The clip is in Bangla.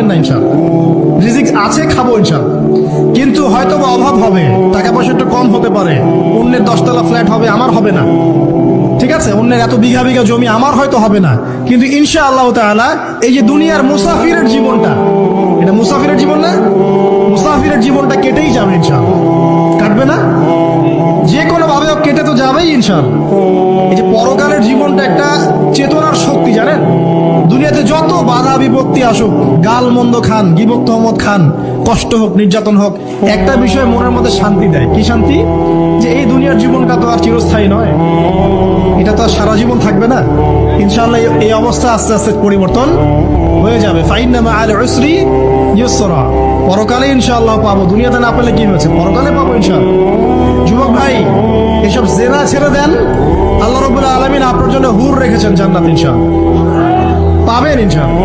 পাবেন না ইনশাআল্লাহ। রিজিক আছে, খাবো ইনশাআল্লাহ, কিন্তু হয়তো বা অভাব হবে, টাকা পয়সা একটু কম হতে পারে, অন্যের 10 তলা ফ্ল্যাট হবে, আমার হবে না, ঠিক আছে, অন্যের এত বিঘা বিঘা জমি আমার হয়তো হবে না, কিন্তু ইনশাআল্লাহ তাআলা এই যে দুনিয়ার মুসাফিরের জীবনটা, এটা মুসাফিরের জীবন না, মুসাফিরের জীবনটা কেটেই যাবে ইনশাআল্লাহ। কাটবে না? যে কোনো ভাবে হোক কেটে তো যাবেই ইনশাআল্লাহ। এই যে পরকালের জীবনটা একটা চেতনার শক্তি, জানেন, দুনিয়াতে যত বাধা বিপত্তি আসুক, গাল মন্দ খান, গিবত তহমত খান, কষ্ট হোক, নির্যাতন হোক, একটা বিষয় মনের মধ্যে শান্তি দেয়। কি শান্তি? যে এই দুনিয়ার জীবনটা তো আর চিরস্থায়ী নয়, এটা তো আর সারা জীবন থাকবে না। ইনশাআল্লাহ এই অবস্থা আস্তে আস্তে পরিবর্তন হয়ে যাবে। ফাইন্না মাআল উসরি ইউসরা, পরকালে ইনশাআল্লাহ পাবো, দুনিয়াতে না পেলে কি হয়েছে, পরকালে পাবো ইনশাআল্লাহ। যুবক ভাই, এসব জেনা ছেড়ে দেন, আল্লাহ রাব্বুল আলামিন আপনার জন্য হুর রেখেছেন জান্নাত, ইনশাআল্লাহ পাবেন ইনশাআল্লাহ।